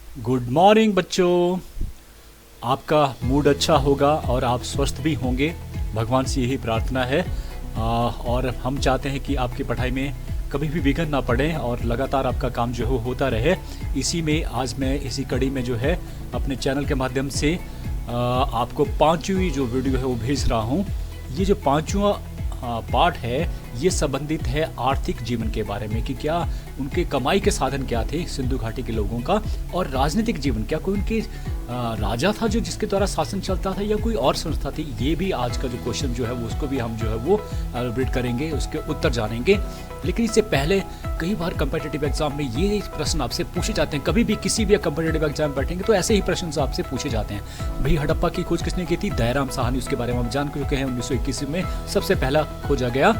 Good morning बच्चों। आपका mood अच्छा होगा और आप स्वस्थ भी होंगे, भगवान से यही प्रार्थना है। और हम चाहते हैं कि आपकी पढ़ाई में कभी भी विघ्न ना पड़े और लगातार आपका काम जो है वो होता रहे। इसी में आज मैं इसी कड़ी में जो है अपने चैनल के माध्यम से आपको पांचवी जो वीडियो है वो भेज रहा हूँ। ये जो पांचवा पार्ट है ये संबंधित है आर्थिक जीवन के बारे में कि क्या उनके कमाई के साधन क्या थे सिंधु घाटी के लोगों का, और राजनीतिक जीवन क्या कोई उनके राजा था जो जिसके द्वारा शासन चलता था या कोई और संस्था थी। ये भी आज का जो क्वेश्चन जो है वो उसको भी हम जो है वो रीड करेंगे, उसके उत्तर जानेंगे। लेकिन इससे पहले कई बार कम्पिटिटिव एग्जाम में ये प्रश्न आपसे पूछे जाते हैं। कभी भी किसी भी कम्पिटिटिव एग्जाम बैठेंगे तो ऐसे ही प्रश्न आपसे पूछे जाते हैं। भाई हड़प्पा की खोज किसने की थी? दयाराम साहनी। उसके बारे में हम जान चुके हैं। 1921 में सबसे पहला खोजा गया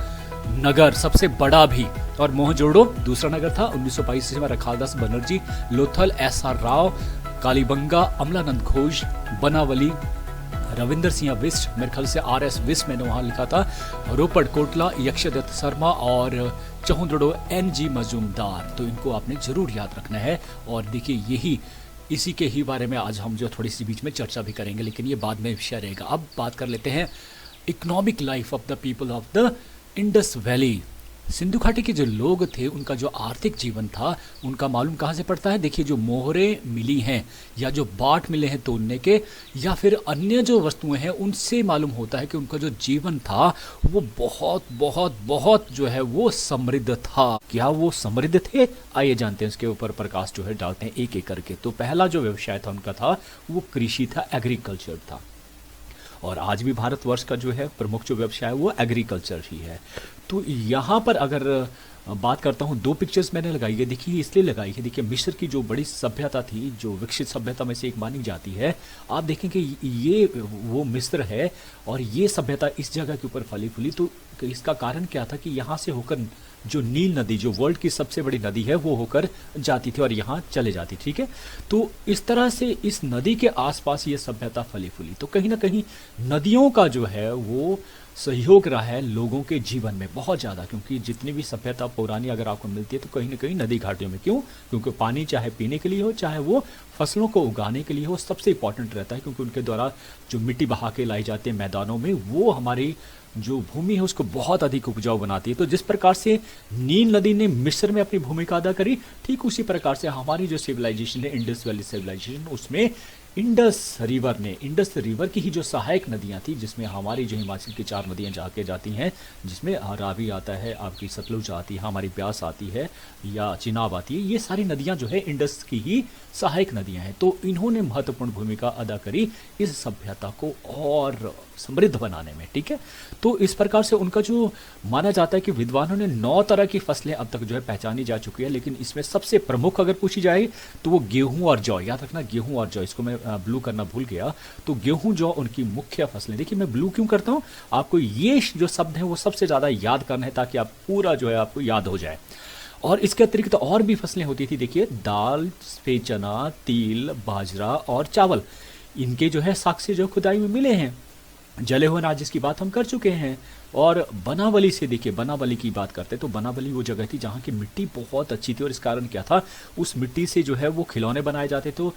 नगर, सबसे बड़ा भी। और मोहनजोदड़ो दूसरा नगर था। 1922 में रखालदास बनर्जी, लोथल एस.आर. राव, कालीबंगा अमलानंद घोष, बनावली रविंदर सिंह बिष्ट, मेरे ख्याल से R.S. बिष्ट मैंने वहाँ लिखा था, रोपड़ कोटला यक्षदत्त शर्मा और चहुंदड़ो N.G. मजूमदार। तो इनको आपने जरूर याद रखना है। और देखिए यही इसी के ही बारे में आज हम जो थोड़ी सी बीच में चर्चा भी करेंगे, लेकिन ये बाद में विषय रहेगा। अब बात कर लेते हैं economic life of the people of the Indus valley. Sindhu घाटी के जो लोग थे उनका जो आर्थिक जीवन था उनका मालूम कहाँ से पड़ता है? देखिए जो मोहरें मिली हैं या जो बाट मिले हैं तोड़ने के या फिर अन्य जो वस्तुएं हैं उनसे मालूम होता है कि उनका जो जीवन था वो बहुत बहुत बहुत जो है वो समृद्ध था। क्या वो समृद्ध थे? आइए जानते हैं, उसके ऊपर प्रकाश जो है डालते हैं एक एक करके। तो पहला जो व्यवसाय था उनका था वो कृषि था, एग्रीकल्चर था। और आज भी भारतवर्ष का जो है प्रमुख जो व्यवसाय है वो एग्रीकल्चर ही है। तो यहाँ पर अगर बात करता हूँ, दो पिक्चर्स मैंने लगाई है। देखिए इसलिए लगाई है, देखिए मिस्र की जो बड़ी सभ्यता थी, जो विकसित सभ्यता में से एक मानी जाती है। आप देखेंगे ये वो मिस्र है और ये सभ्यता इस जगह के ऊपर फली फूली। तो इसका कारण क्या था कि यहाँ से होकर जो नील नदी, जो वर्ल्ड की सबसे बड़ी नदी है, वो होकर जाती थी और यहाँ चले जाती। ठीक है, तो इस तरह से इस नदी के आसपास ये सभ्यता फली फूली। तो कहीं ना कहीं नदियों का जो है वो सहयोग रहा है लोगों के जीवन में बहुत ज़्यादा, क्योंकि जितनी भी सभ्यता पुरानी अगर आपको मिलती है तो कहीं ना कहीं नदी घाटियों में। क्यों? क्योंकि पानी चाहे पीने के लिए हो चाहे वो फसलों को उगाने के लिए हो, सबसे इंपॉर्टेंट रहता है, क्योंकि उनके द्वारा जो मिट्टी बहा के लाई जाती है मैदानों में, वो हमारी जो भूमि है उसको बहुत अधिक उपजाऊ बनाती है। तो जिस प्रकार से नील नदी ने मिस्र में अपनी भूमिका अदा करी, ठीक उसी प्रकार से हमारी जो सिविलाइजेशन है इंडस वैली सिविलाइजेशन, उसमें इंडस रिवर की ही जो सहायक नदियां थी, जिसमें हमारी जो हिमाचल की 4 नदियां जाके जाती हैं, जिसमें रावी आता है, आपकी सतलुज आती है, हमारी ब्यास आती है या चिनाब आती है, ये सारी नदियां जो है इंडस की ही सहायक नदियां हैं। तो इन्होंने महत्वपूर्ण भूमिका अदा करी इस सभ्यता को और समृद्ध बनाने में। ठीक है, तो इस प्रकार से उनका जो माना जाता है कि विद्वानों ने 9 तरह की फसलें अब तक जो है पहचानी जा चुकी है, लेकिन इसमें सबसे प्रमुख अगर पूछी जाए तो वो गेहूं और जौ। याद रखना, गेहूं और जौ, इसको मैं ब्लू करना भूल गया। तो गेहूं जौ उनकी मुख्य फसलें। देखिए मैं ब्लू क्यों करता हूं, आपको ये जो शब्द है वो सबसे ज्यादा याद करना है ताकि आप पूरा जो है आपको याद हो जाए। और इसके अतिरिक्त और भी फसलें होती थी। देखिए दाल, सफेद चना, तिल, बाजरा और चावल, इनके जो है साक्ष्य जो खुदाई में मिले हैं। जले हुए अनाज जिसकी बात हम कर चुके हैं। और बनावली से, देखिए बनावली की बात करते हैं तो बनावली वो जगह थी जहाँ की मिट्टी बहुत अच्छी थी। और इस कारण क्या था, उस मिट्टी से जो है वो खिलौने बनाए जाते। तो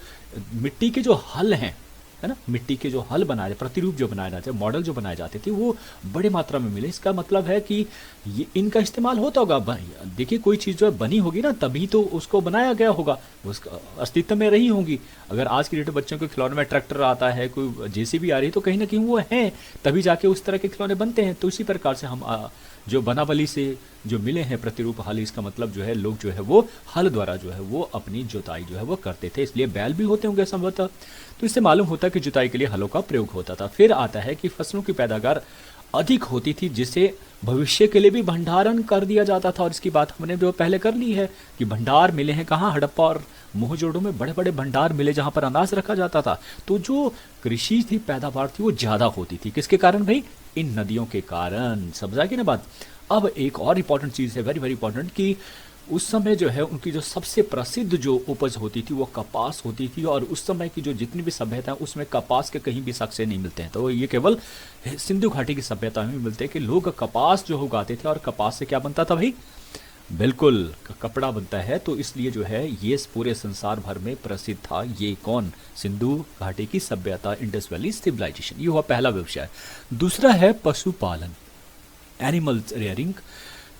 मिट्टी के जो हल हैं, है ना, मिट्टी के जो हल बनाए जाते, प्रतिरूप जो बनाए जाते, मॉडल जो बनाए जाते थे, वो बड़े मात्रा में मिले। इसका मतलब है कि ये इनका इस्तेमाल होता होगा। देखिए कोई चीज़ जो है बनी होगी ना तभी तो उसको बनाया गया होगा, उसका अस्तित्व में रही होंगी। अगर आज की डेट में बच्चों के खिलौने में ट्रैक्टर आता है, कोई जेसीबी आ रही है, तो कहीं ना कहीं वो है, तभी जाके उस तरह के खिलौने बनते हैं। तो इसी प्रकार से हम जो बनावली से जो मिले हैं प्रतिरूप हल, इसका मतलब जो है लोग जो है वो हल द्वारा जो है वो अपनी जुताई जो है वो करते थे, इसलिए बैल भी होते होंगे संभवतः। तो इससे मालूम होता है कि जुताई के लिए हलों का प्रयोग होता था। फिर आता है कि फसलों की पैदावार अधिक होती थी, जिसे भविष्य के लिए भी भंडारण कर दिया जाता था। और इसकी बात हमने जो पहले कर ली है कि भंडार मिले हैं कहाँ, हड़प्पा और मोहनजोदड़ो में बड़े बड़े भंडार मिले जहां पर अनाज रखा जाता था। तो जो कृषि थी, पैदावार थी, वो ज्यादा होती थी। किसके कारण भाई? इन नदियों के कारण। समझा कि ना बात। अब एक और इंपॉर्टेंट चीज है, वेरी वेरी इंपॉर्टेंट, कि उस समय जो है उनकी जो सबसे प्रसिद्ध जो उपज होती थी वो कपास होती थी। और उस समय की जो जितनी भी सभ्यता है उसमें कपास के कहीं भी साक्ष्य नहीं मिलते हैं। तो ये केवल सिंधु घाटी की सभ्यता में मिलते हैं कि लोग कपास जो उगाते थे। और कपास से क्या बनता था भाई? बिल्कुल, कपड़ा बनता है, तो इसलिए जो है ये पूरे संसार भर में प्रसिद्ध था। ये कौन? सिंधु घाटी की सभ्यता, इंडस वैली सिविलाइजेशन। ये हुआ पहला व्यवसाय। दूसरा है पशुपालन, एनिमल्स रेयरिंग,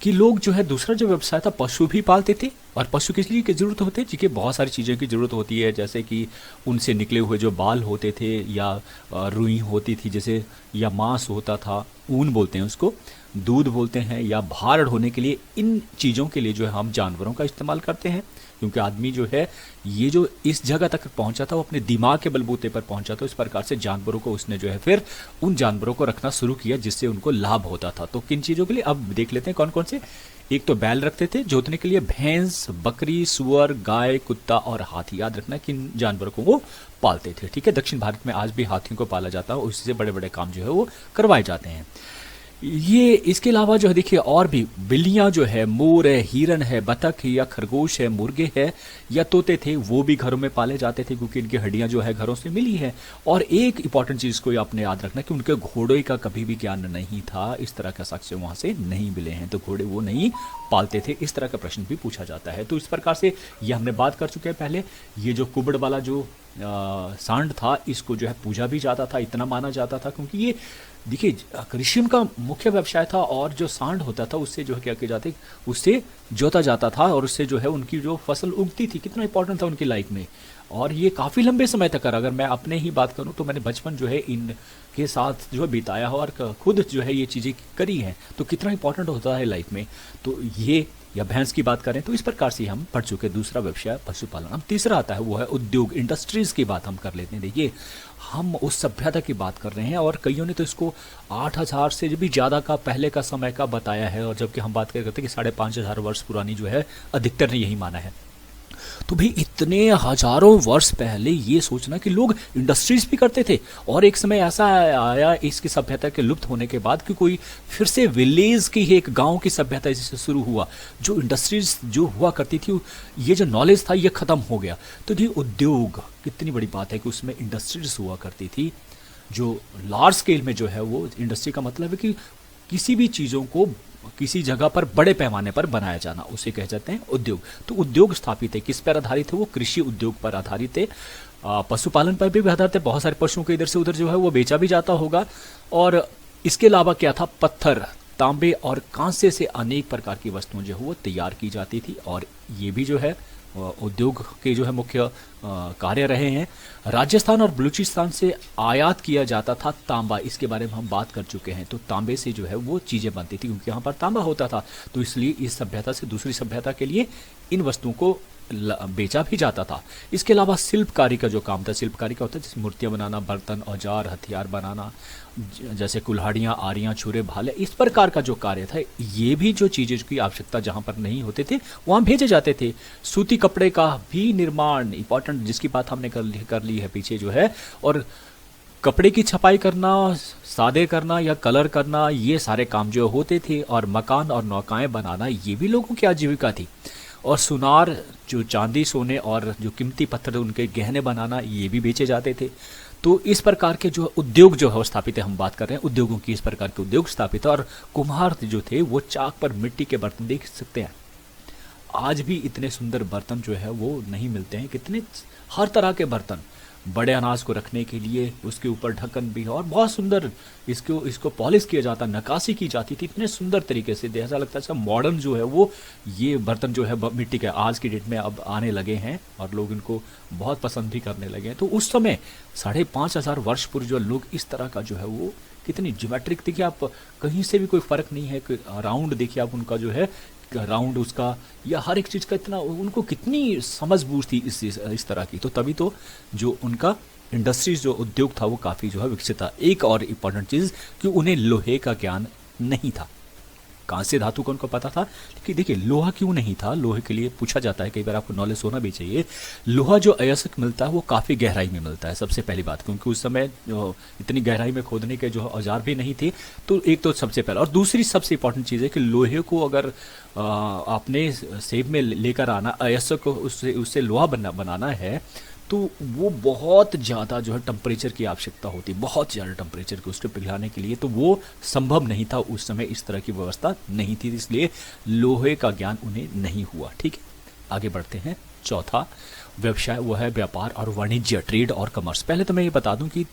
कि लोग जो है दूसरा जो व्यवसाय था पशु भी पालते थे। और पशु किस लिए की जरूरत होती है? जी, बहुत सारी चीज़ों की ज़रूरत होती है, जैसे कि उनसे निकले हुए जो बाल होते थे, या रुई होती थी जैसे, या मांस होता था, ऊन बोलते हैं उसको, दूध बोलते हैं, या भार ढोने के लिए, इन चीज़ों के लिए जो है हम जानवरों का इस्तेमाल करते हैं। क्योंकि आदमी जो है ये जो इस जगह तक पहुंचा था वो अपने दिमाग के बलबूते पर पहुंचा था। इस प्रकार से जानवरों को उसने जो है फिर उन जानवरों को रखना शुरू किया जिससे उनको लाभ होता था। तो किन चीज़ों के लिए अब देख लेते हैं कौन कौन से। एक तो बैल रखते थे जोतने के लिए, भैंस, बकरी, सुअर, गाय, कुत्ता और हाथी। याद रखना किन जानवरों को वो पालते थे। ठीक है, दक्षिण भारत में आज भी हाथियों को पाला जाता है, उसी से बड़े बड़े काम जो है वो करवाए जाते हैं। ये इसके अलावा जो है देखिए और भी, बिल्लियाँ जो है, मोर है, हिरन है, बतख है, या खरगोश है, मुर्गे है, या तोते थे, वो भी घरों में पाले जाते थे क्योंकि इनकी हड्डियाँ जो है घरों से मिली है। और एक इंपॉर्टेंट चीज़ को आपने याद रखना कि उनके घोड़े का कभी भी ज्ञान नहीं था, इस तरह का साक्ष्य वहाँ से नहीं मिले हैं, तो घोड़े वो नहीं पालते थे। इस तरह का प्रश्न भी पूछा जाता है। तो इस प्रकार से ये हमने बात कर चुके हैं पहले। ये जो कुबड़ वाला जो सांड था, इसको जो है पूजा भी जाता था, इतना माना जाता था, क्योंकि ये देखिए कृषि उनका मुख्य व्यवसाय था। और जो सांड होता था उससे जो है क्या किया जाता, उससे जोता जाता था, और उससे जो है उनकी जो फसल उगती थी, कितना इंपॉर्टेंट था उनकी लाइफ में। और ये काफ़ी लंबे समय तक अगर मैं अपने ही बात करूं तो मैंने बचपन जो है इनके साथ जो है बिताया हो, और खुद जो है ये चीज़ें करी हैं, तो कितना इंपॉर्टेंट होता है लाइफ में। तो ये, या भैंस की बात करें तो इस प्रकार से हम पढ़ चुके दूसरा व्यवसाय पशुपालन। अब तीसरा आता है वो है उद्योग, इंडस्ट्रीज की बात हम कर लेते हैं। देखिए हम उस सभ्यता की बात कर रहे हैं, और कईयों ने तो इसको 8,000 से भी ज़्यादा का पहले का समय का बताया है, और जबकि हम बात करते हैं कि 5,500 वर्ष पुरानी जो है अधिकतर ने यही माना है। तो भाई इतने हजारों वर्ष पहले ये सोचना कि लोग इंडस्ट्रीज भी करते थे, और एक समय ऐसा आया इसकी सभ्यता के लुप्त होने के बाद कि कोई फिर से विलेज की एक गांव की सभ्यता इससे शुरू हुआ। जो इंडस्ट्रीज जो हुआ करती थी, ये जो नॉलेज था ये खत्म हो गया। तो ये उद्योग, कितनी बड़ी बात है कि उसमें इंडस्ट्रीज हुआ करती थी, जो लार्ज स्केल में जो है वो इंडस्ट्री का मतलब है कि किसी भी चीज़ों को किसी जगह पर बड़े पैमाने पर बनाया जाना, उसे कह जाते हैं उद्योग। तो उद्योग स्थापित है, किस पर आधारित है? वो कृषि उद्योग पर आधारित है, पशुपालन पर भी आधारित है। बहुत सारे पशुओं को इधर से उधर जो है वो बेचा भी जाता होगा। और इसके अलावा क्या था? पत्थर, तांबे और कांसे से अनेक प्रकार की वस्तुएं जो है वो तैयार की जाती थी, और ये भी जो है उद्योग के जो है मुख्य कार्य रहे हैं। राजस्थान और बलूचिस्तान से आयात किया जाता था तांबा, इसके बारे में हम बात कर चुके हैं। तो तांबे से जो है वो चीज़ें बनती थी, क्योंकि यहाँ पर तांबा होता था, तो इसलिए इस सभ्यता से दूसरी सभ्यता के लिए इन वस्तुओं को बेचा भी जाता था। इसके अलावा शिल्पकारी का जो काम था, शिल्पकारी का होता है जैसे मूर्तियाँ बनाना, बर्तन, औजार, हथियार बनाना, जैसे कुल्हाड़ियाँ, आरियाँ, छुरे, भाले, इस प्रकार का जो कार्य था, ये भी जो चीज़ें की आवश्यकता जहाँ पर नहीं होते थे वहाँ भेजे जाते थे। सूती कपड़े का भी निर्माण इंपॉर्टेंट, जिसकी बात हमने कर ली है पीछे जो है। और कपड़े की छपाई करना, सादे करना या कलर करना, ये सारे काम जो होते थे। और मकान और नौकाएं बनाना, ये भी लोगों की आजीविका थी। और सुनार, जो चांदी, सोने और जो कीमती पत्थर उनके गहने बनाना, ये भी बेचे जाते थे। तो इस प्रकार के जो उद्योग जो है स्थापित है, हम बात कर रहे हैं उद्योगों की, इस प्रकार के उद्योग स्थापित है। और कुम्हार जो थे वो चाक पर मिट्टी के बर्तन, देख सकते हैं आज भी इतने सुंदर बर्तन जो है वो नहीं मिलते हैं। कितने हर तरह के बर्तन, बड़े अनाज को रखने के लिए उसके ऊपर ढक्कन भी है, और बहुत सुंदर इसको पॉलिश किया जाता, नक्काशी की जाती थी इतने सुंदर तरीके से। ऐसा लगता है मॉडर्न जो है वो ये बर्तन जो है मिट्टी के आज की डेट में अब आने लगे हैं, और लोग इनको बहुत पसंद भी करने लगे हैं। तो उस समय 5,500 वर्ष पूर्व जो लोग इस तरह का जो है वो कितनी ज्योमेट्रिक, देखिए आप कहीं से भी कोई फर्क नहीं है, राउंड देखिए आप उनका जो है राउंड उसका, या हर एक चीज़ का इतना उनको कितनी समझबूझ थी इस तरह की। तो तभी तो जो उनका इंडस्ट्रीज जो उद्योग था वो काफ़ी जो है विकसित था। एक और इम्पॉर्टेंट चीज़ कि उन्हें लोहे का ज्ञान नहीं था। कांस्य धातु का उनको पता था कि देखिए लोहा क्यों नहीं था, लोहे के लिए पूछा जाता है कई बार, आपको नॉलेज होना भी चाहिए। लोहा जो अयस्क मिलता है वो काफ़ी गहराई में मिलता है, सबसे पहली बात, क्योंकि उस समय जो इतनी गहराई में खोदने के जो औजार भी नहीं थे। तो एक तो सबसे पहला, और दूसरी सबसे इंपॉर्टेंट चीज़ है कि लोहे को अगर आपने सेब में लेकर आना, अयस्क को उससे लोहा बनाना है, तो वो बहुत ज़्यादा जो है टेम्परेचर की आवश्यकता होती, बहुत ज़्यादा टेम्परेचर की उसको पिघलाने के लिए, तो वो संभव नहीं था उस समय, इस तरह की व्यवस्था नहीं थी, इसलिए लोहे का ज्ञान उन्हें नहीं हुआ। ठीक है, आगे बढ़ते हैं। चौथा व्यवसाय वो है व्यापार और वाणिज्य, ट्रेड और कमर्स। पहले तो मैं ये बता दूं कि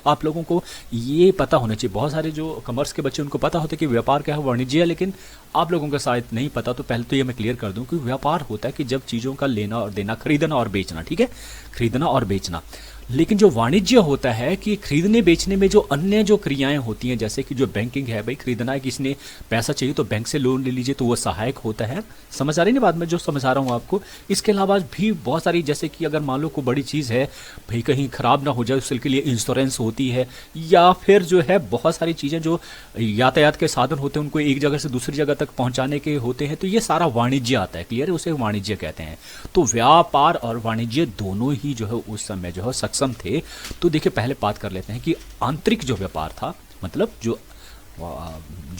आप लोगों को ये पता होना चाहिए, बहुत सारे जो कमर्स के बच्चे उनको पता होता है कि व्यापार क्या है, वाणिज्य है, लेकिन आप लोगों का शायद नहीं पता। तो पहले तो ये मैं क्लियर कर दूं कि व्यापार होता है कि जब चीज़ों का लेना और देना, खरीदना और बेचना, ठीक है, खरीदना और बेचना। लेकिन जो वाणिज्य होता है कि खरीदने बेचने में जो अन्य जो क्रियाएं होती हैं, जैसे कि जो बैंकिंग है, भाई खरीदना है, किसी ने पैसा चाहिए तो बैंक से लोन ले लीजिए, तो वो सहायक होता है। समझ आ रही है ना बात में जो समझा रहा हूँ आपको। इसके अलावा भी बहुत सारी, जैसे कि अगर मान लो कोई बड़ी चीज़ है, भाई कहीं ख़राब ना हो जाए उसके लिए इंश्योरेंस होती है, या फिर जो है बहुत सारी चीज़ें जो यातायात के साधन होते हैं उनको एक जगह से दूसरी जगह तक पहुँचाने के होते हैं, तो ये सारा वाणिज्य आता है। क्लियर है, उसे वाणिज्य कहते हैं। तो व्यापार और वाणिज्य दोनों ही जो है उस समय जो है सक्षम थे। तो देखिए पहले बात कर लेते हैं कि आंतरिक जो व्यापार था, मतलब जो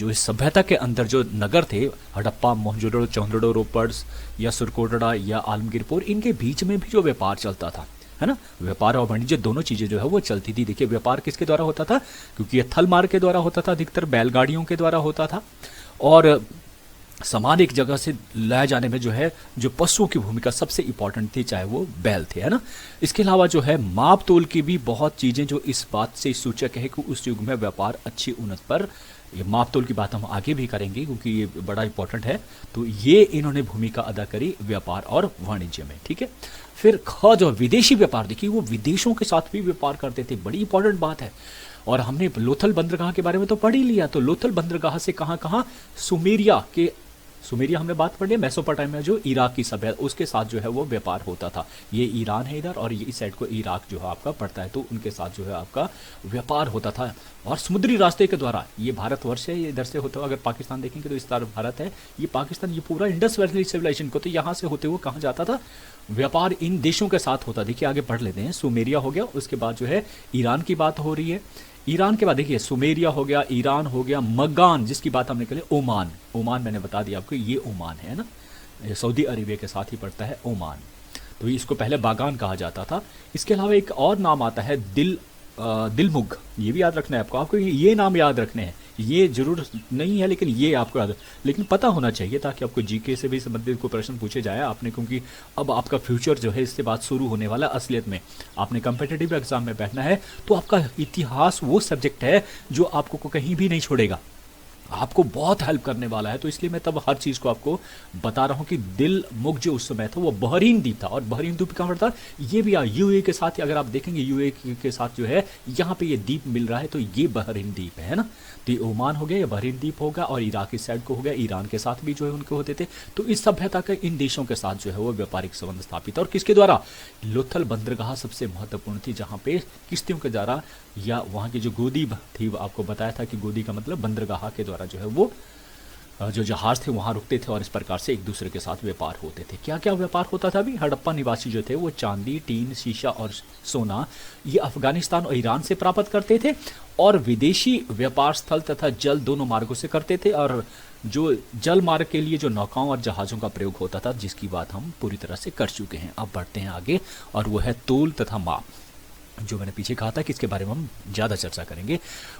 इस सभ्यता के अंदर जो नगर थे, हड़प्पा, मोहनजोदड़ो, चौंदड़ो, रोपड़ या सुरकोटड़ा या आलमगीरपुर, इनके बीच में भी जो व्यापार चलता था, है ना, व्यापार और वाणिज्य दोनों चीज़ें जो है वो चलती थी। देखिए व्यापार किसके द्वारा होता था, क्योंकि ये थल मार्ग के द्वारा होता था, अधिकतर बैलगाड़ियों के द्वारा होता था, और सामान एक जगह से लाए जाने में जो है जो पशुओं की भूमिका सबसे इंपॉर्टेंट थी, चाहे वो बैल थे, है ना। इसके अलावा जो है माप तोल की भी बहुत चीज़ें जो इस बात से सूचक है कि उस युग में व्यापार अच्छी उन्नत पर, ये माप तोल की बात हम आगे भी करेंगे क्योंकि ये बड़ा इंपॉर्टेंट है। तो ये इन्होंने भूमिका अदा करी व्यापार और वाणिज्य में। ठीक है, फिर ख जो विदेशी व्यापार, देखिए वो विदेशों के साथ भी व्यापार करते थे, बड़ी इंपॉर्टेंट बात है। और हमने लोथल बंदरगाह के बारे में तो पढ़ ही लिया। तो लोथल बंदरगाह से कहाँ कहाँ, सुमेरिया हमने बात पढ़ ली, मेसोपोटामिया जो इराक की सभ्यता, उसके साथ जो है वो व्यापार होता था। ये ईरान है इधर, और ये इस साइड को इराक जो है आपका पड़ता है, तो उनके साथ जो है आपका व्यापार होता था। और समुद्री रास्ते के द्वारा, ये भारतवर्ष है, ये इधर से होता हुआ, अगर पाकिस्तान देखेंगे तो इस तरफ भारत है, ये पाकिस्तान, ये पूरा इंडस वैली सिविलाइजेशन को, तो यहाँ से होते हुए कहाँ जाता था, व्यापार इन देशों के साथ होता। देखिए आगे पढ़ लेते हैं। सुमेरिया हो गया, उसके बाद जो है ईरान की बात हो रही है। ईरान के बाद देखिए सुमेरिया हो गया, ईरान हो गया, मगान जिसकी बात हमने करी, ओमान, ओमान मैंने बता दिया आपको, ये ओमान है ना, सऊदी अरेबिया के साथ ही पड़ता है ओमान। तो इसको पहले बागान कहा जाता था। इसके अलावा एक और नाम आता है दिलमुग, ये भी याद रखना है आपको ये नाम याद रखने हैं, ये जरूर नहीं है लेकिन ये आपको याद, लेकिन पता होना चाहिए ताकि आपको जीके से भी संबंधित कोई प्रश्न पूछे जाए आपने, क्योंकि अब आपका फ्यूचर जो है इससे बात शुरू होने वाला। असलियत में आपने कम्पिटिटिव एग्जाम में बैठना है तो आपका इतिहास वो सब्जेक्ट है जो आपको कहीं भी नहीं छोड़ेगा, आपको बहुत हेल्प करने वाला है। तो इसलिए मैं तब हर चीज़ को आपको बता रहा हूँ कि दिल मुग जो उस समय था वो बहरीन द्वीप था, और बहरीन द्वीप कहाँ पड़ता है, ये भी यूएई के साथ ही, अगर आप देखेंगे यूएई के साथ जो है यहाँ पे ये द्वीप मिल रहा है, तो ये बहरीन द्वीप है ना। तो ये ओमान हो गया, ये बहरीन द्वीप होगा, और इराक इस साइड को हो गया, ईरान के साथ भी जो है उनके होते थे। तो इस सभ्यता के इन देशों के साथ जो है वो व्यापारिक संबंध स्थापित, और किसके द्वारा, लोथल बंदरगाह सबसे महत्वपूर्ण थी, जहाँ पे किश्तियों के द्वारा, या वहाँ की जो गोदी थी, आपको बताया था कि गोदी का मतलब बंदरगाह के द्वारा जो है वो जो जहाज थे वहाँ रुकते थे, और इस प्रकार से एक दूसरे के साथ व्यापार होते थे। क्या क्या व्यापार होता था अभी, हड़प्पा निवासी जो थे वो चांदी, टीन, शीशा और सोना ये अफगानिस्तान और ईरान से प्राप्त करते थे, और विदेशी व्यापार स्थल तथा जल दोनों मार्गों से करते थे। और जो जल मार्ग के लिए जो नौकाओं और जहाज़ों का प्रयोग होता था, जिसकी बात हम पूरी तरह से कर चुके हैं। अब बढ़ते हैं आगे, और वो है तोल तथा माप, जो मैंने पीछे कहा था कि इसके बारे में हम ज़्यादा चर्चा करेंगे।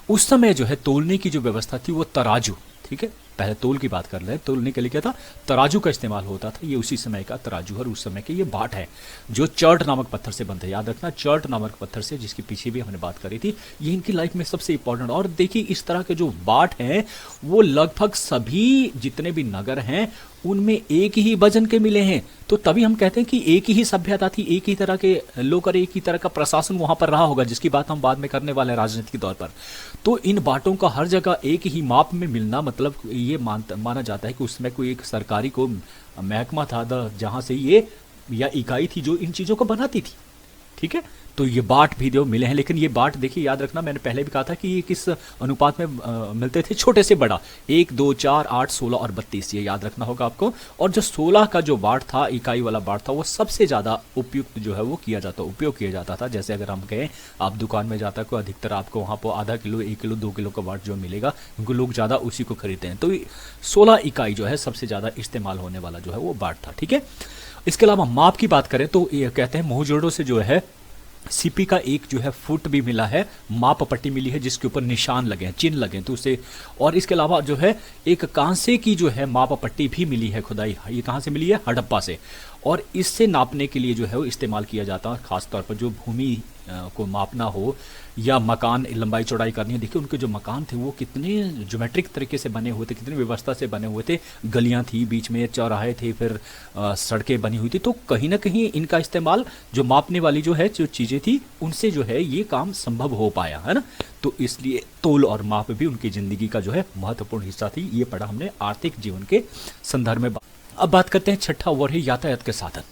उस समय जो है तोलने की जो व्यवस्था थी वो तराजू, ठीक है, पहले तोल की बात कर ले, तोलने के लिए क्या था, तराजू का इस्तेमाल होता था। ये उसी समय का तराजू, और उस समय के ये बाट है जो चर्ट नामक पत्थर से बनते हैं, याद रखना, चर्ट नामक पत्थर से, जिसके पीछे भी हमने बात करी थी। ये इनकी लाइफ में सबसे इंपॉर्टेंट। और देखिए इस तरह के जो बाट हैं वो लगभग सभी जितने भी नगर हैं उनमें एक ही वजन के मिले हैं। तो तभी हम कहते हैं कि एक ही सभ्यता थी, एक ही तरह के लोग और एक ही तरह का प्रशासन वहां पर रहा होगा, जिसकी बात हम बाद में करने वाले हैं राजनीतिक तौर पर। तो इन बाटों का हर जगह एक ही माप में मिलना, मतलब ये माना जाता है कि उसमें कोई एक सरकारी को महकमा था जहां से ये, या इकाई थी जो इन चीज़ों को बनाती थी, ठीक है। तो ये बाट भी जो मिले हैं, लेकिन ये बाट देखिए याद रखना, मैंने पहले भी कहा था कि ये किस अनुपात में मिलते थे, छोटे से बड़ा, 1, 2, 4, 8, 16 और 32, ये याद रखना होगा आपको। और जो 16 का जो बाट था, इकाई वाला बाट था, वो सबसे ज़्यादा उपयुक्त जो है वो उपयोग किया जाता था। जैसे अगर हम कहें आप दुकान में जाता को अधिकतर आपको वहाँ पर आधा किलो, 1 किलो, 2 किलो का बाट जो मिलेगा, उनको लोग ज़्यादा उसी को खरीदते हैं। तो 16 इकाई जो है सबसे ज़्यादा इस्तेमाल होने वाला जो है वो बाट था, ठीक है। इसके अलावा माप की बात करें तो ये कहते हैं मोहनजोदड़ो से जो है सीपी का एक जो है फुट भी मिला है, माप पट्टी मिली है जिसके ऊपर निशान लगे हैं, चिन्ह लगे हैं, तो उसे और इसके अलावा जो है एक कांसे की जो है माप पट्टी भी मिली है खुदाई। ये कहाँ से मिली है? हड़प्पा से। और इससे नापने के लिए जो है वो इस्तेमाल किया जाता है, खासतौर पर जो भूमि को मापना हो या मकान लंबाई चौड़ाई करनी है। देखिए उनके जो मकान थे वो कितने ज्योमेट्रिक तरीके से बने हुए थे, कितनी व्यवस्था से बने हुए थे, गलियां थी, बीच में चौराहे थे, फिर सड़कें बनी हुई थी। तो कहीं ना कहीं इनका इस्तेमाल जो मापने वाली जो है जो चीज़ें थी उनसे जो है ये काम संभव हो पाया है ना। तो इसलिए तोल और माप भी उनकी ज़िंदगी का जो है महत्वपूर्ण हिस्सा थी। ये पढ़ा हमने आर्थिक जीवन के संदर्भ में। अब बात करते हैं छठा वो है यातायात के साधन।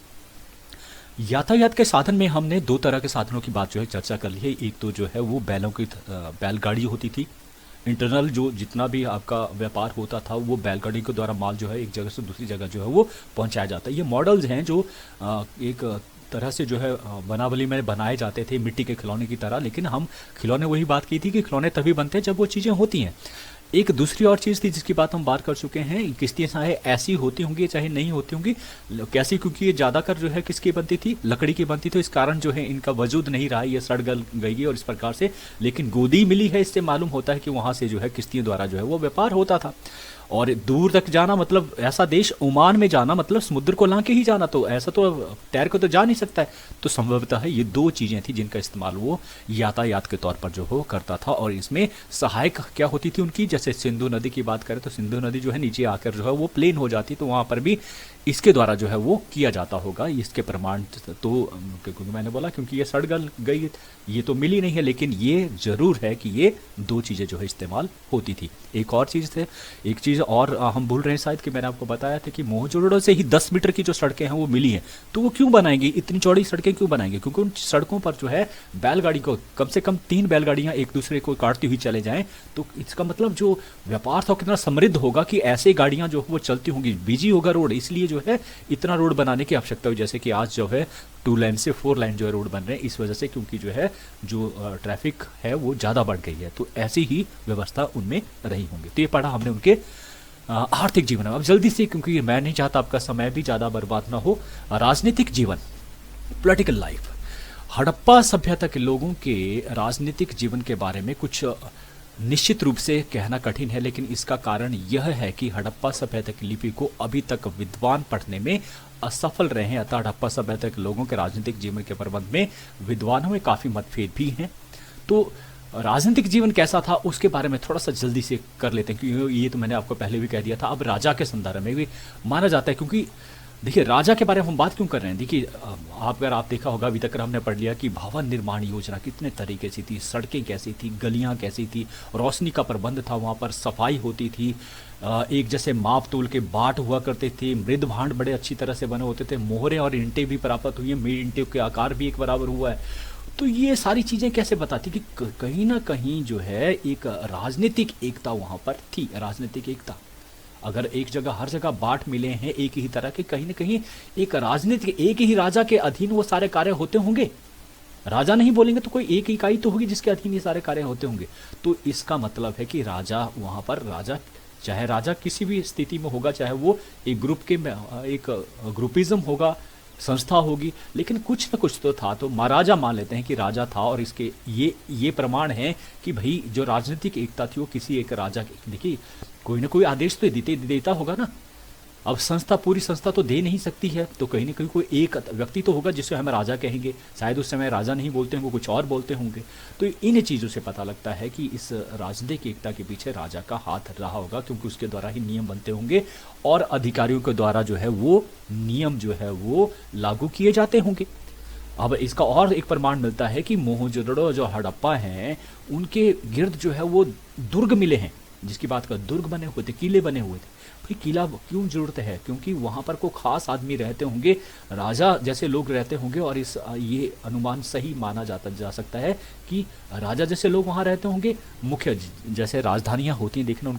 यातायात के साधन में हमने दो तरह के साधनों की बात जो है चर्चा कर ली है। एक तो जो है वो बैलों की बैलगाड़ी होती थी, इंटरनल जो जितना भी आपका व्यापार होता था वो बैलगाड़ी के द्वारा माल जो है एक जगह से दूसरी जगह जो है वो पहुंचाया जाता है। ये मॉडल्स हैं जो एक तरह से जो है बनावली में बनाए जाते थे मिट्टी के खिलौने की तरह, लेकिन हम खिलौने वही बात की थी कि खिलौने तभी बनते हैं जब वो चीज़ें होती हैं। एक दूसरी और चीज़ थी जिसकी बात हम बात कर चुके हैं, किश्तियाँ चाहे ऐसी होती होंगी चाहे नहीं होती होंगी, कैसी, क्योंकि ये ज़्यादातर जो है किसकी बनती थी? लकड़ी की बनती थी। इस कारण जो है इनका वजूद नहीं रहा, ये सड़ गल गई है और इस प्रकार से। लेकिन गोदी मिली है, इससे मालूम होता है कि वहाँ से जो है किश्तियों द्वारा जो है वो व्यापार होता था। और दूर तक जाना मतलब ऐसा देश ओमान में जाना मतलब समुद्र को लांके ही जाना, तो ऐसा तो तैर के तो जा नहीं सकता है। तो संभवतः ये दो चीज़ें थी जिनका इस्तेमाल वो यातायात के तौर पर जो हो करता था। और इसमें सहायक क्या होती थी उनकी? जैसे सिंधु नदी की बात करें तो सिंधु नदी जो है नीचे आकर जो है वो प्लेन हो जाती, तो वहाँ पर भी इसके द्वारा जो है वो किया जाता होगा। इसके प्रमाण तो क्योंकि मैंने बोला क्योंकि ये सड़ गल गई, ये तो मिली नहीं है, लेकिन ये ज़रूर है कि ये दो चीज़ें जो है इस्तेमाल होती थी। एक और चीज़ थे, एक चीज़ और हम भूल रहे हैं शायद कि मैंने आपको बताया था कि मोहनजोदड़ो से ही 10 मीटर की जो सड़कें हैं वो मिली हैं। तो वो क्यों बनाएंगी? इतनी चौड़ी सड़कें क्यों बनाएंगे? क्योंकि उन सड़कों पर जो है बैलगाड़ी को कम से कम 3 बैलगाड़ियाँ एक दूसरे को काटती हुई चले जाएँ, तो इसका मतलब जो व्यापार था कितना समृद्ध होगा कि ऐसे गाड़ियाँ जो वो चलती होंगी, बिजी होगा रोड, इसलिए जो है इतना रोड बनाने की आवश्यकता हुई। जैसे कि आज जो है 2 लाइन से 4 लाइन जो है रोड बन रहे हैं इस वजह से, क्योंकि जो है जो ट्रैफिक है वो ज़्यादा बढ़ गई है, तो ऐसी ही व्यवस्था उनमें रही होंगी। तो ये पढ़ा हमने उनके आर्थिक जीवन में। अब जल्दी से, क्योंकि मैं नहीं चाहता आपका समय भी ज़्यादा बर्बाद ना हो, राजनीतिक जीवन, पॉलिटिकल लाइफ। हड़प्पा सभ्यता के लोगों के राजनीतिक जीवन के बारे में कुछ निश्चित रूप से कहना कठिन है, लेकिन इसका कारण यह है कि हड़प्पा सभ्यता की लिपि को अभी तक विद्वान पढ़ने में असफल रहे हैं। अतः हड़प्पा सभ्यता के लोगों के राजनीतिक जीवन के प्रबंध में विद्वानों में काफ़ी मतभेद भी हैं। तो राजनीतिक जीवन कैसा था उसके बारे में थोड़ा सा जल्दी से कर लेते हैं, क्योंकि ये तो मैंने आपको पहले भी कह दिया था। अब राजा के संदर्भ में भी माना जाता है, क्योंकि देखिए राजा के बारे में हम बात क्यों कर रहे हैं? देखिए अगर आप देखा होगा अभी तक हमने पढ़ लिया कि भवन निर्माण योजना कितने तरीके से थी, सड़कें कैसी थी, गलियां कैसी थी, रोशनी का प्रबंध था, वहाँ पर सफाई होती थी, एक जैसे माप तोल के बाट हुआ करते थे, मृद भांड बड़े अच्छी तरह से बने होते थे, मोहरें और ईंटें भी प्राप्त हुई हैं, ईंटों के आकार भी एक बराबर हुआ है। तो ये सारी चीज़ें कैसे बताती कि कहीं ना कहीं जो है एक राजनीतिक एकता वहाँ पर थी। राजनीतिक एकता, अगर एक जगह हर जगह बाट मिले हैं एक ही तरह के, कहीं ना कहीं एक राजनीतिक एक ही राजा के अधीन वो सारे कार्य होते होंगे। राजा नहीं बोलेंगे तो कोई एक इकाई तो होगी जिसके अधीन ये सारे कार्य होते होंगे। तो इसका मतलब है कि राजा वहाँ पर, राजा चाहे राजा किसी भी स्थिति में होगा, चाहे वो एक ग्रुप के एक ग्रुपिज्म होगा, संस्था होगी, लेकिन कुछ न कुछ तो था। तो महाराजा मान लेते हैं कि राजा था, और इसके ये प्रमाण है कि भाई जो राजनीतिक एकता थी वो किसी एक राजा की, देखिए कोई ना कोई आदेश तो देता होगा ना। अब संस्था, पूरी संस्था तो दे नहीं सकती है, तो कहीं ना कहीं कोई एक व्यक्ति तो होगा जिसे हम राजा कहेंगे। शायद उस समय राजा नहीं बोलते होंगे, कुछ और बोलते होंगे। तो इन चीज़ों से पता लगता है कि इस राजनीतिक एकता के पीछे राजा का हाथ रहा होगा, क्योंकि उसके द्वारा ही नियम बनते होंगे और अधिकारियों के द्वारा जो है वो नियम जो है वो लागू किए जाते होंगे। अब इसका और एक प्रमाण मिलता है कि मोहनजोदड़ो जो हड़प्पा हैं उनके गिर्द जो है वो दुर्ग मिले हैं, जिसकी बात कर, दुर्ग बने हुए थे, किले बने हुए थे। भाई किला क्यों जरूरत है? क्योंकि वहाँ पर को खास आदमी रहते होंगे, राजा जैसे लोग रहते होंगे, और ये अनुमान सही माना जा सकता है कि राजा जैसे लोग वहाँ रहते होंगे। मुख्य जैसे राजधानियाँ होती हैं, देखना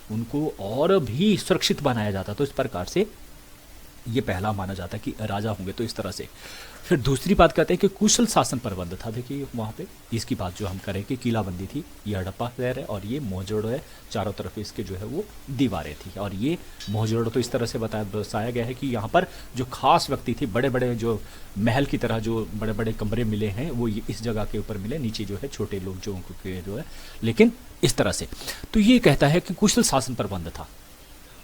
उनको और भी सुरक्षित बनाया जाता, तो इस प्रकार से ये पहला माना जाता है कि राजा होंगे। तो इस तरह से फिर दूसरी बात कहते हैं कि कुशल शासन प्रबंध था। देखिए वहाँ पे इसकी बात जो हम करें कि किलाबंदी थी, ये हड़प्पा शहर है और ये मोहनजोदड़ो है, चारों तरफ इसके जो है वो दीवारें थी। और ये मोहनजोदड़ो तो इस तरह से दर्शाया गया है कि यहाँ पर जो खास व्यक्ति थी, बड़े बड़े जो महल की तरह जो बड़े बड़े कमरे मिले हैं वो इस जगह के ऊपर मिले, नीचे जो है छोटे लोग जो है, लेकिन इस तरह से। तो ये कहता है कि कुशल शासन प्रबंध था।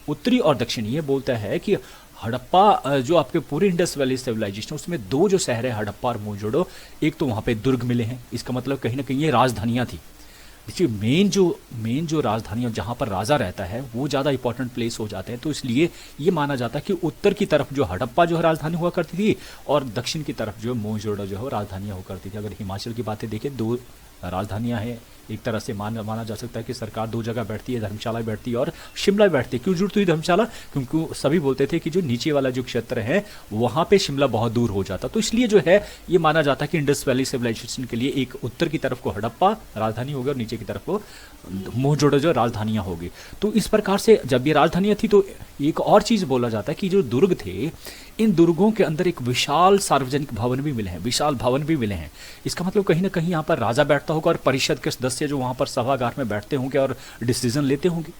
उत्तरी और दक्षिण ये बोलता है कि हड़प्पा जो आपके पूरे इंडस वैली सिविलाइजेशन, उसमें दो जो शहर है हड़प्पा और मोहनजोदड़ो, एक तो वहाँ पे दुर्ग मिले हैं, इसका मतलब कहीं ना कहीं ये राजधानियाँ थी। देखिए मेन जो राजधानियाँ जहाँ पर राजा रहता है वो ज़्यादा इंपॉर्टेंट प्लेस हो जाते हैं, तो इसलिए ये माना जाता है कि उत्तर की तरफ जो हड़प्पा जो है राजधानी हुआ करती थी और दक्षिण की तरफ जो मोहनजोदड़ो जो है वो राजधानियाँ हुआ करती थी। अगर हिमाचल की बातें देखें, दो राजधानियाँ हैं, एक तरह से माना जा सकता है कि सरकार दो जगह बैठती है, धर्मशाला बैठती है और शिमला बैठती है। क्यों जरूरत हुई धर्मशाला? क्योंकि सभी बोलते थे कि जो नीचे वाला जो क्षेत्र है वहाँ पे शिमला बहुत दूर हो जाता, तो इसलिए जो है ये माना जाता है कि इंडस वैली सिविलाइजेशन के लिए एक उत्तर की तरफ को हड़प्पा राजधानी होगी और नीचे की तरफ को मोहनजोदड़ो जो राजधानियाँ होगी। तो इस प्रकार से जब ये राजधानियाँ थी तो एक और चीज़ बोला जाता है कि जो दुर्ग थे, इन दुर्गों के अंदर एक विशाल सार्वजनिक भवन भी मिले हैं, विशाल भवन भी मिले हैं। इसका मतलब कहीं ना कहीं यहाँ पर राजा बैठता होगा और परिषद के सदस्य जो वहाँ पर सभागार में बैठते होंगे और डिसीजन लेते होंगे।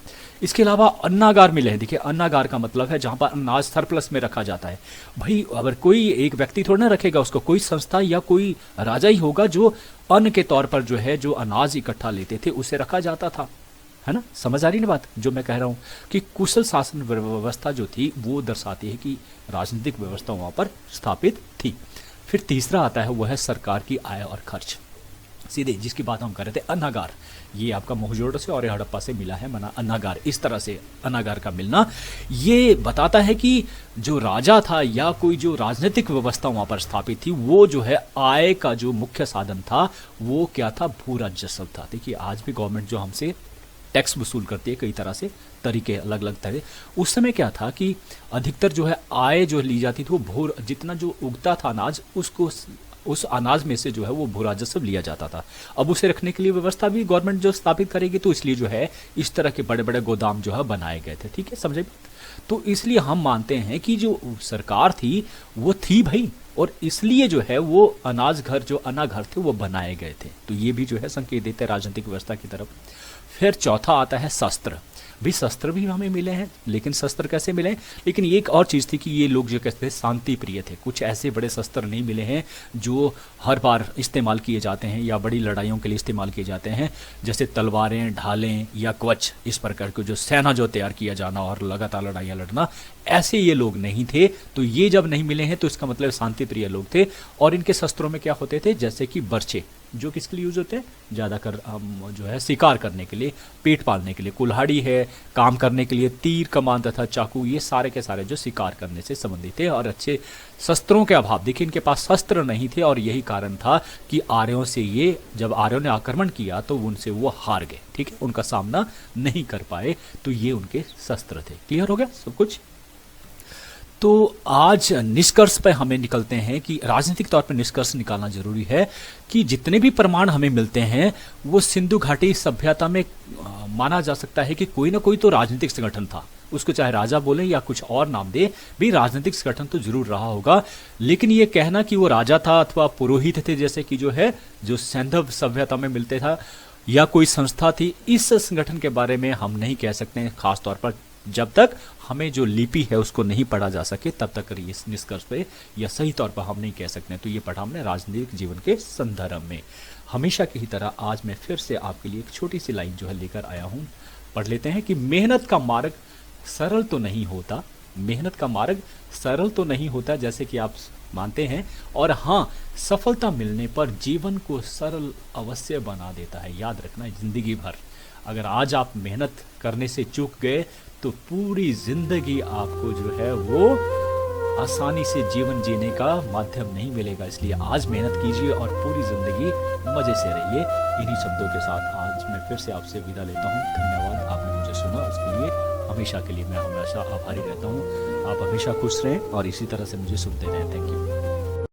इसके अलावा अन्नागार मिले हैं। देखिए अन्नागार का मतलब है जहाँ पर अनाज सरप्लस में रखा जाता है। भाई अगर कोई एक व्यक्ति थोड़ा ना रखेगा उसको, कोई संस्था या कोई राजा ही होगा जो अन्न के तौर पर जो है जो अनाज इकट्ठा लेते थे उसे रखा जाता था, है ना। समझ आ रही ना बात जो मैं कह रहा हूँ कि कुशल शासन व्यवस्था जो थी वो दर्शाती है कि राजनीतिक व्यवस्था वहाँ पर स्थापित थी। फिर तीसरा आता है वो है सरकार की आय और खर्च। सीधे जिसकी बात हम कर रहे थे अन्नागार, ये आपका मोहनजोदड़ो से और हड़प्पा से मिला है, मना अन्नागार। इस तरह से अन्नागार का मिलना ये बताता है कि जो राजा था या कोई जो राजनीतिक व्यवस्था वहाँ पर स्थापित थी वो जो है आय का जो मुख्य साधन था वो क्या था? भू राजस्व था। देखिए आज भी गवर्नमेंट जो हमसे टैक्स वसूल करती है कई तरह से, तरीके अलग अलग तरह। उस समय क्या था कि अधिकतर जो है आय जो ली जाती थी वो भू, जितना जो उगता था अनाज उसको उस अनाज में से जो है वो भू राजस्व लिया जाता था। अब उसे रखने के लिए व्यवस्था भी गवर्नमेंट जो स्थापित करेगी, तो इसलिए जो है इस तरह के बड़े बड़े गोदाम जो है बनाए गए थे। ठीक है, समझे? तो इसलिए हम मानते हैं कि जो सरकार थी वो थी भाई, और इसलिए जो है वो अनाज घर जो अन्नाघर थे वो बनाए गए थे। तो ये भी जो है संकेत देते हैं राजनीतिक व्यवस्था की तरफ। फिर चौथा आता है शस्त्र। भी शस्त्र भी हमें मिले हैं, लेकिन शस्त्र कैसे मिले? लेकिन एक और चीज़ थी कि ये लोग जो कहते थे शांति प्रिय थे। कुछ ऐसे बड़े शस्त्र नहीं मिले हैं जो हर बार इस्तेमाल किए जाते हैं या बड़ी लड़ाइयों के लिए इस्तेमाल किए जाते हैं, जैसे तलवारें, ढालें या कवच, इस प्रकार के जो सेना जो तैयार किया जाना और लगातार लड़ाइयाँ लड़ना, ऐसे ये लोग नहीं थे। तो ये जब नहीं मिले हैं तो इसका मतलब शांति प्रिय लोग थे। और इनके शस्त्रों में क्या होते थे? जैसे कि बर्छे, जो किसके लिए यूज होते हैं? ज़्यादातर जो है शिकार करने के लिए, पेट पालने के लिए। कुल्हाड़ी है काम करने के लिए, तीर कमान तथा चाकू, ये सारे के सारे जो शिकार करने से संबंधित थे। और अच्छे शस्त्रों के अभाव, देखिए इनके पास शस्त्र नहीं थे और यही कारण था कि आर्यों से ये, जब आर्यों ने आक्रमण किया तो उनसे वो हार गए। ठीक है, उनका सामना नहीं कर पाए, तो ये उनके शस्त्र थे। क्लियर हो गया सब कुछ? तो आज निष्कर्ष पे हमें निकलते हैं कि राजनीतिक तौर पर निष्कर्ष निकालना जरूरी है कि जितने भी प्रमाण हमें मिलते हैं वो सिंधु घाटी सभ्यता में माना जा सकता है कि कोई ना कोई तो राजनीतिक संगठन था। उसको चाहे राजा बोले या कुछ और नाम दे, भी राजनीतिक संगठन तो जरूर रहा होगा। लेकिन ये कहना कि वो राजा था अथवा पुरोहित थे, जैसे कि जो है जो सैंधव सभ्यता में मिलते था, या कोई संस्था थी, इस संगठन के बारे में हम नहीं कह सकते हैं। खास तौर पर जब तक हमें जो लिपि है उसको नहीं पढ़ा जा सके तब तक इस निष्कर्ष पे या सही तौर पर हम नहीं कह सकते। तो ये पढ़ा हमने राजनीतिक जीवन के संदर्भ में। हमेशा की ही तरह आज मैं फिर से आपके लिए एक छोटी सी लाइन जो है लेकर आया हूँ, पढ़ लेते हैं कि मेहनत का मार्ग सरल तो नहीं होता, मेहनत का मार्ग सरल तो नहीं होता जैसे कि आप मानते हैं, और हाँ, सफलता मिलने पर जीवन को सरल अवश्य बना देता है। याद रखना जिंदगी भर, अगर आज आप मेहनत करने से चूक गए तो पूरी जिंदगी आपको जो है वो आसानी से जीवन जीने का माध्यम नहीं मिलेगा। इसलिए आज मेहनत कीजिए और पूरी जिंदगी मजे से रहिए। इन्हीं शब्दों के साथ आज मैं फिर से आपसे विदा लेता हूँ। धन्यवाद, आपने मुझे सुना, उसके लिए हमेशा के लिए मैं हमेशा आभारी रहता हूँ। आप हमेशा खुश रहें और इसी तरह से मुझे सुनते रहें। Thank you.